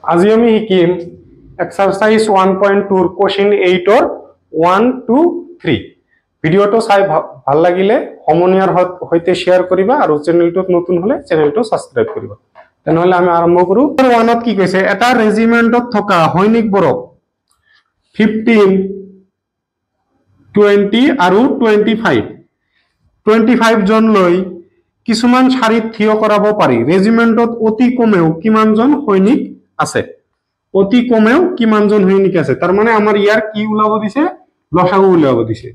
আজি আমি শিকিম এক্সাৰসাইজ 1.2 ৰ কোশ্চেন 8 ৰ 1 2 3 ভিডিওটো চাই ভাল লাগিলে সমনীয়াৰ সৈতে শেয়াৰ কৰিবা আৰু চেনেলটোত নতুন হলে চেনেলটো সাবস্ক্ৰাইব কৰিবা তেনেহলে আমি আৰম্ভ কৰো 1 ত কি কৈছে এটা ৰেজিমেন্টত থকা সৈনিকবোৰক 15 20 আৰু 25 জন লৈ কিছুমান শাৰীত থিয় কৰাব পাৰি ৰেজিমেন্টত অতি কমেও কিমান জন সৈনিক আছে অতি কমেও কিমান জন সৈনিক আছে তার মানে আমার ইয়ার কি উলাব দিছে লসাগু উলাব দিছে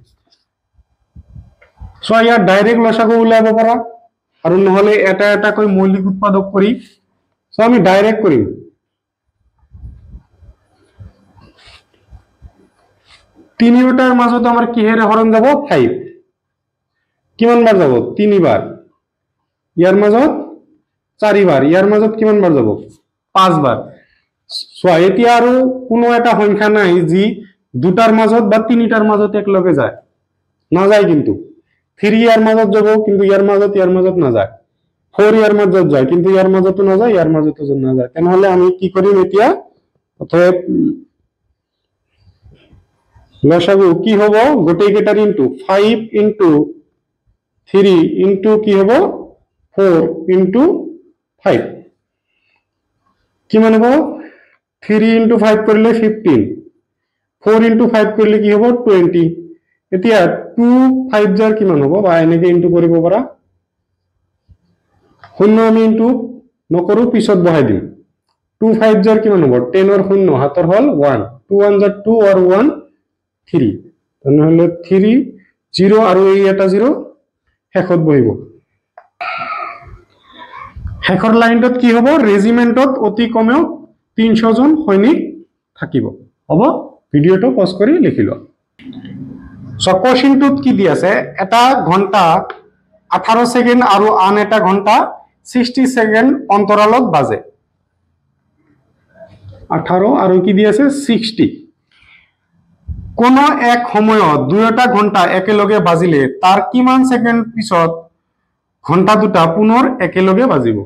সো ইয়ার ডাইরেক্ট লসাগু উলাব পারা আর নহলে এটা এটা কই মৌলিক উৎপাদক করি সো আমি ডাইরেক্ট করি তিনিটার মাজত আমার কি হেরে হরণ যাব 5 কিমান বার যাব 3 বার ইয়ার মাজত 4 বার ইয়ার মাজত কিমান বার যাব 5 বার সো এতিয়া আৰু কোনো এটা সংখ্যা নাই যি দুটাৰ মাজত বা তিনিটাৰ মাজত একলগে যায় না যায় কিন্তু 3 ইয়াৰ মাজত যাব কিন্তু ইয়াৰ মাজত না যায় 4 ইয়াৰ মাজত যায় কিন্তু ইয়াৰ মাজতো না যায় ইয়াৰ মাজতো না যায় তেনেহলে আমি কি কৰিম এতিয়া অতএব লসাগু কি হ'ব গোটেই কেটাৰ ইনটু 5 ইনটু 3 ইনটু কি হ'ব 4 ইনটু 5 কিমান হ'ব 3 into 5 করলে 15 4 into 5 করলে কি হবো 20 এতিয়া 2 5 jar কিমান হবো বা এনেকে ইনটু কৰিব পাৰা শূন্য আমি ইনটু নকৰো পিছত বহাই দিম 2 5 jar কিমান হবো 10 or শূন্য হাতৰ হল 1 2 1 jar 2 or 1 3 তেনেহলে 3 0 আৰু এই এটা 0 শেষত বহিব শেষৰ লাইনটোত কি হবো ৰেজিমেন্টত অতি কমেও 300 জন সৈনিক থাকিব হ'ব ভিডিওটো পজ কৰি লিখি ল সো কোশ্চেনটোত কি দি আছে এটা ঘন্টা 18 সেকেন্ড আৰু আন এটা ঘন্টা 60 সেকেন্ড অন্তৰালত বাজে 18 আৰু কি দি আছে 60 কোন এক সময়ত দুইটা ঘন্টা একেলগে বাজিলে তাৰ কিমান সেকেন্ড পিছত ঘন্টা দুটা পুনৰ একেলগে বাজিব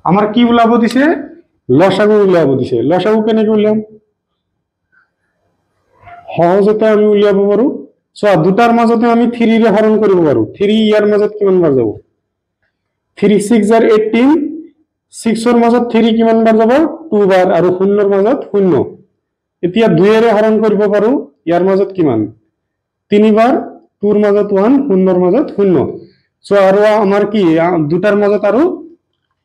আমাৰ কি উলাব দিছে লসাগু উলিয়াব দিছে লসাগু কেনেকৈ উলিয়াম সহজতে আমি উলিয়াব পাৰো সো দুটাৰ মাজতে আমি 3 ৰে হৰণ কৰিব পাৰো 3 ইয়াৰ মাজত কিমান বাৰ যাব 3 6 jar 18 6 ৰ মাজত 3 কিমান বাৰ যাব 2 বাৰ আৰু শূন্যৰ মাজত শূন্য এতিয়া 2 ৰে হৰণ কৰিব পাৰো ইয়াৰ মাজত কিমান 3 বাৰ 2 ৰ মাজত 1 শূন্যৰ মাজত শূন্য সো আৰু আমাৰ কি দুটাৰ মাজত আৰু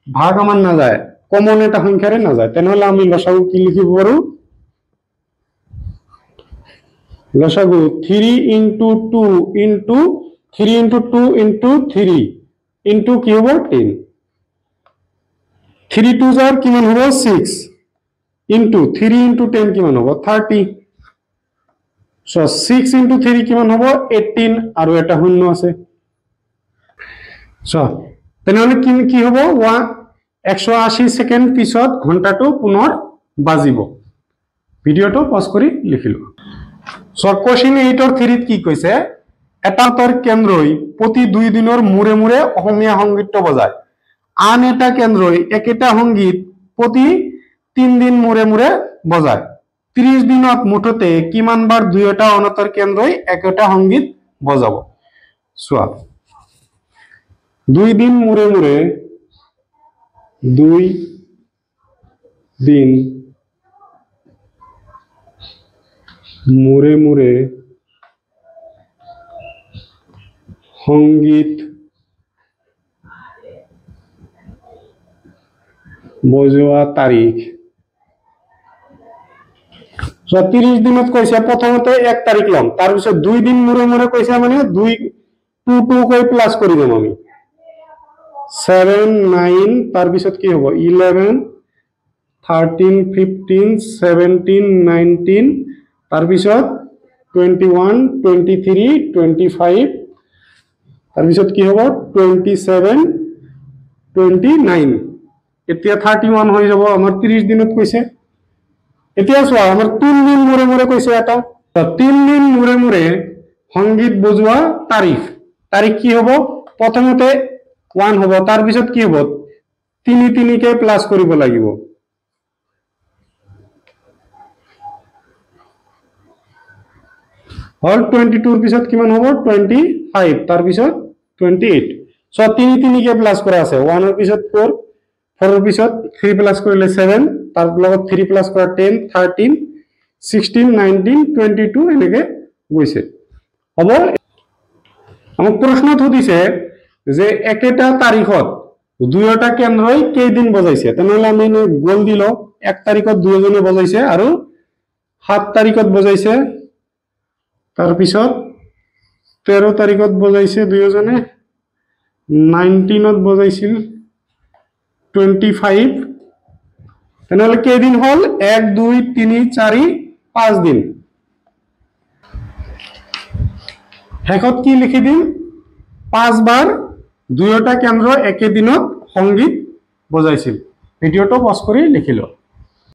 ভাগ আমাৰ না যায় কমন এটা সংখ্যাৰে না যায় তেনেহলে আমি লসাগু কি লিখিব পাৰো লসাগু 3 into 2 into 3 into 2 into 3 into কি হ'ব 10 3 2 jar কিমান হ'ব 6 into 3 into 10 কিমান হ'ব 30 সো 6 into 3 কিমান হ'ব 18 আৰু এটা শূন্য আছে সো তেনেহলে কি হ'ব 180 সেকেন্ড পিছত ঘন্টাটো পুনৰ বাজিব ভিডিওটো পজ কৰি লিখিলো সো কোশ্চেন 8 ৰ 3 কি কৈছে এটাৰ কেন্দ্ৰই প্ৰতি 2 দিনৰ মূৰে মূৰে অসমীয়া সংগীত বজায় আন এটা কেন্দ্ৰই একেটা সংগীত প্ৰতি 3 দিন মূৰে মূৰে বজায় 30 দিনত মুঠতে কিমান বাৰ দুইটা অনতৰ কেন্দ্ৰই একেটা সংগীত বজাব সোৱা 2 দিন মূৰে মূৰে 2 দিন মূৰে মূৰে সংগীত বজোৱা তাৰিখ 30 দিনত কৈছে প্ৰথমতে 1 তাৰিখ লম তাৰ পিছত 2 দিন মূৰে মূৰে কৈছে মানে 2 2 কৈ প্লাস কৰি দিম আমি 7 9 তাৰ পিছত কি হ'ব 11 13 15 17 19 তাৰ পিছত 21 23 25 তাৰ পিছত কি হ'ব 27 29 এতিয়া 31 হৈ যাব আমাৰ 30 দিনত কৈছে এতিয়া চোৱা আমাৰ 3 দিন মূৰে মূৰে কৈছে এটা 3 দিন মূৰে মূৰে সংগীত বজোৱা তাৰিখ কি হ'ব প্ৰথমতে 1 হ'ব তাৰ পিছত কি হ'ব 3 3 কে প্লাস কৰিব লাগিব হল 22 পিছত কিমান হ'ব 25 তাৰ পিছত 28 সো 3 কে প্লাস কৰা আছে 1 এৰ পিছত 4 4 এৰ পিছত 3 প্লাস কৰিলে 7 তাৰ লগত 3 প্লাস কৰা 10 13 16 19 22 এনেকে গৈছে হ'ব আমাক প্ৰশ্নত সুধিছে যে একেটা তাৰিখত দুয়োটা কেন্দ্ৰই কেইদিন বজাইছে তেনেহলে আমি গোল দিলো 1 তাৰিখত দুয়োজনে বজাইছে আৰু 7 তাৰিখত বজাইছে তাৰ পিছত 13 তাৰিখত বজাইছে দুয়োজনে 19ত বজাইছিল 25 তেনেহলে কেইদিন হল 1 2 3 4 5 দিন শেষত কি লিখি দিম 5 বাৰ দুয়োটা কেন্দ্ৰ একে দিনত সংগীত বজাইছিল ভিডিওটো পজ কৰি লিখিলো